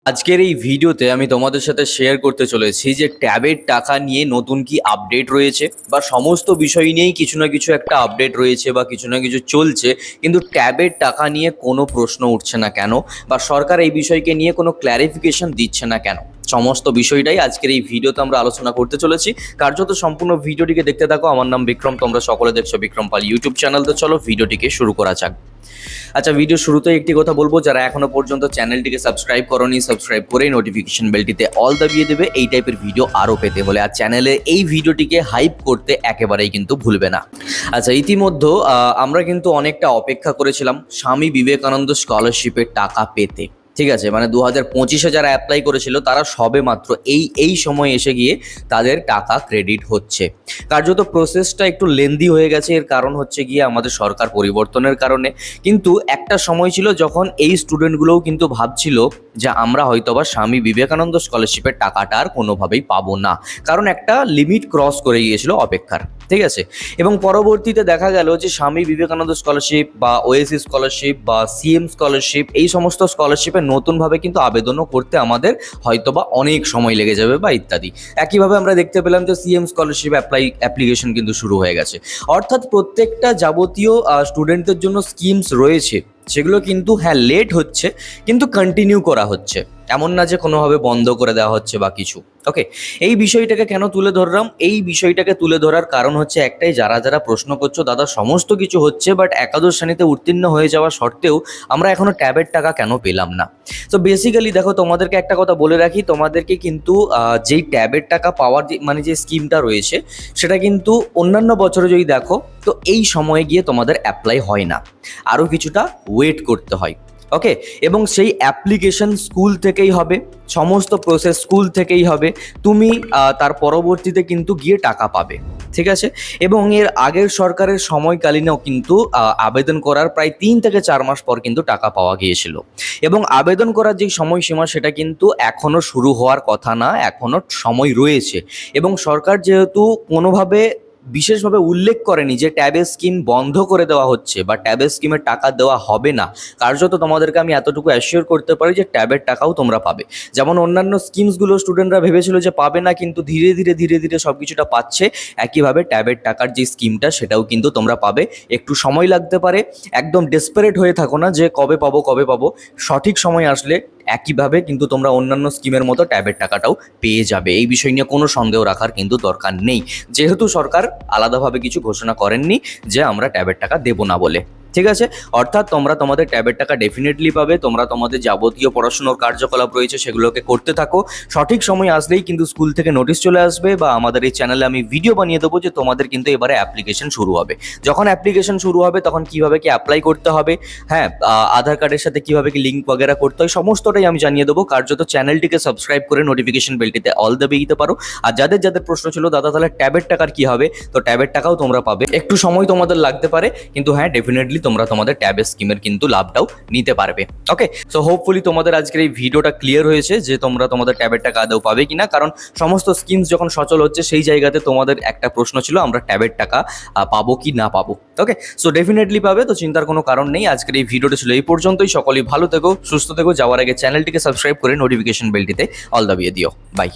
আজকের এই ভিডিওতে আমি তোমাদের সাথে শেয়ার করতে চলেছি যে ট্যাবের টাকা নিয়ে নতুন কি আপডেট রয়েছে বা সমস্ত বিষয় নিয়েই কিছু না কিছু একটা আপডেট রয়েছে বা কিছু না কিছু চলছে, কিন্তু ট্যাবের টাকা নিয়ে কোনো প্রশ্ন উঠছে না কেন বা সরকার এই বিষয়কে নিয়ে কোনো ক্ল্যারিফিকেশন দিচ্ছে না কেন। সমস্ত বিষয়টাই আজকের এই ভিডিওতে আমরা আলোচনা করতে চলেছি। কার্যত সম্পূর্ণ ভিডিওটিকে দেখতে থাকো। আমার নাম বিক্রম, তোমরা সকলে দেখছো বিক্রম পাল ইউটিউব চ্যানেল। তো চলো ভিডিওটিকে শুরু করা যাক। আচ্ছা, ভিডিও শুরুতে একটি কথা বলবো, যারা এখনো পর্যন্ত চ্যানেলটিকে সাবস্ক্রাইব করোনি, সাবস্ক্রাইব করে নোটিফিকেশন বেলটিতে অল দাবিয়ে দেবে এই টাইপের ভিডিও আরও পেতে হলে। আর চ্যানেলে এই ভিডিওটিকে হাইপ করতে একেবারেই কিন্তু ভুলবে না। আচ্ছা, ইতিমধ্যে আমরা কিন্তু অনেকটা অপেক্ষা করেছিলাম স্বামী বিবেকানন্দ স্কলারশিপের টাকা পেতে। ঠিক আছে, মানে 2025-এ যারা অ্যাপ্লাই করেছিল তারা সবে মাত্র এই সময় এসে গিয়ে তাদের টাকা ক্রেডিট হচ্ছে। কার্যত প্রসেসটা একটু লেন্দি হয়ে গেছে। এর কারণ হচ্ছে গিয়ে আমাদের সরকার পরিবর্তনের কারণে। কিন্তু একটা সময় ছিল যখন এই স্টুডেন্টগুলোও কিন্তু ভাবছিল যে আমরা হয়তোবা স্বামী বিবেকানন্দ স্কলারশিপের টাকাটা আর কোনোভাবেই পাবো না, কারণ একটা লিমিট ক্রস করে গিয়েছিল অপেক্ষার। ঠিক আছে, এবং পরবর্তীতে দেখা গেল যে স্বামী বিবেকানন্দ স্কলারশিপ বা ওএসি স্কলারশিপ বা সিএম স্কলারশিপ, এই সমস্ত স্কলারশিপে নতুনভাবে কিন্তু আবেদনও করতে আমাদের হয়তোবা অনেক সময় লেগে যাবে বা ইত্যাদি। একইভাবে আমরা দেখতে পেলাম যে সিএম স্কলারশিপ অ্যাপ্লিকেশন কিন্তু শুরু হয়ে গেছে। অর্থাৎ প্রত্যেকটা যাবতীয় স্টুডেন্টদের জন্য স্কিমস রয়েছে, সেগুলো কিন্তু হ্যাঁ লেট হচ্ছে, কিন্তু কন্টিনিউ করা হচ্ছে। এমন না যে কোনোভাবে বন্ধ করে দেওয়া হচ্ছে বা কিছু। ওকে, এই বিষয়টাকে কেন তুলে ধরলাম? এই বিষয়টাকে তুলে ধরার কারণ হচ্ছে একটাই, যারা যারা প্রশ্ন করছো দাদা সমস্ত কিছু হচ্ছে বাট একাদশ শ্রেণীতে উত্তীর্ণ হয়ে যাওয়া সত্ত্বেও আমরা এখনো ট্যাবের টাকা কেন পেলাম না। তো বেসিক্যালি দেখো, তোমাদেরকে একটা কথা বলে রাখি, তোমাদেরকে কিন্তু যেই ট্যাবের টাকা পাওয়ার মানে যে স্কিমটা রয়েছে সেটা কিন্তু অন্যান্য বছরে যদি দেখো তো এই সময়ে গিয়ে তোমাদের অ্যাপ্লাই হয় না, আরও কিছুটা ওয়েট করতে হয়। ওকে, এবং সেই অ্যাপ্লিকেশন স্কুল থেকেই হবে, সমস্ত প্রসেস স্কুল থেকেই হবে। তুমি তার পরবর্তীতে কিন্তু গিয়ে টাকা পাবে। ঠিক আছে, এবং এর আগের সরকারের সময়কালীনও কিন্তু আবেদন করার প্রায় 3 থেকে 4 মাস পর কিন্তু টাকা পাওয়া গিয়েছিল। এবং আবেদন করার যে সময়সীমা সেটা কিন্তু এখনও শুরু হওয়ার কথা না, এখনও সময় রয়েছে। এবং সরকার যেহেতু কোনোভাবে বিশেষভাবে উল্লেখ করেনি যে ট্যাবের স্কিম বন্ধ করে দেওয়া হচ্ছে বা ট্যাবের স্কিমের টাকা দেওয়া হবে না, কার্যত তোমাদেরকে আমি এতটুকু অ্যাসিওর করতে পারি যে ট্যাবের টাকাও তোমরা পাবে। যেমন অন্যান্য স্কিমসগুলো স্টুডেন্টরা ভেবেছিল যে পাবে না, কিন্তু ধীরে ধীরে ধীরে ধীরে সব কিছুটা পাচ্ছে। একইভাবে ট্যাবের টাকার যে স্কিমটা সেটাও কিন্তু তোমরা পাবে। একটু সময় লাগতে পারে, একদম ডেসপারেট হয়ে থাকো না যে কবে পাবো কবে পাবো। সঠিক সময় আসলে একইভাবে কিন্তু তোমরা অন্যান্য স্কিমের মতো ট্যাবের টাকাটাও পেয়ে যাবে। এই বিষয় নিয়ে কোনো সন্দেহ রাখার কিন্তু দরকার নেই, যেহেতু সরকার আলাদাভাবে কিছু ঘোষণা করেননি যে আমরা ট্যাবের টাকা দেবো না বলে। ঠিক আছে, অর্থাৎ তোমরা তোমাদের ট্যাবের টাকা ডেফিনেটলি পাবে। তোমরা তোমাদের যাবতীয় পড়াশোনার কার্যকলাপ রয়েছে সেগুলোকে করতে থাকো। সঠিক সময় আসলেই কিন্তু স্কুল থেকে নোটিশ চলে আসবে বা আমাদের এই চ্যানেলে আমি ভিডিও বানিয়ে দেবো যে তোমাদের কিন্তু এবারে অ্যাপ্লিকেশন শুরু হবে। যখন অ্যাপ্লিকেশন শুরু হবে তখন কিভাবে কি অ্যাপ্লাই করতে হবে, হ্যাঁ আধার কার্ডের সাথে কিভাবে কি লিঙ্ক বগেরা করতে হয়, সমস্তটাই আমি জানিয়ে দেবো। কার্যত চ্যানেলটিকে সাবস্ক্রাইব করে নোটিফিকেশন বেলটিতে অল দাবিয়ে দিতে পারো। আর যাদের যাদের প্রশ্ন ছিল দাদা তাহলে ট্যাবের টাকার কি হবে, তো ট্যাবের টাকাও তোমরা পাবে। একটু সময় তোমাদের লাগতে পারে, কিন্তু হ্যাঁ ডেফিনেটলি তোমরা তোমাদের ট্যাবের স্কিমের কিন্তু লাভটাও নিতে পারবে। ওকে, সো হোপফুলি তোমাদের আজকের এই ভিডিওটা ক্লিয়ার হয়েছে যে তোমরা তোমাদের ট্যাবের টাকা আদৌ পাবে কিনা। কারণ সমস্ত স্কিমস যখন সচল হচ্ছে সেই জায়গাতে তোমাদের একটা প্রশ্ন ছিল আমরা ট্যাবের টাকা পাবো কি না পাবো। ওকে, সো ডেফিনেটলি পাবে, তো চিন্তার কোনো কারণ নেই। আজকের এই ভিডিওটা ছিল এই পর্যন্তই। সকলেই ভালো থেকো, সুস্থ থেকো। যাওয়ার আগে চ্যানেলটিকে সাবস্ক্রাইব করে নোটিফিকেশন বেলটিতে অল দাবিয়ে দিও। বাই।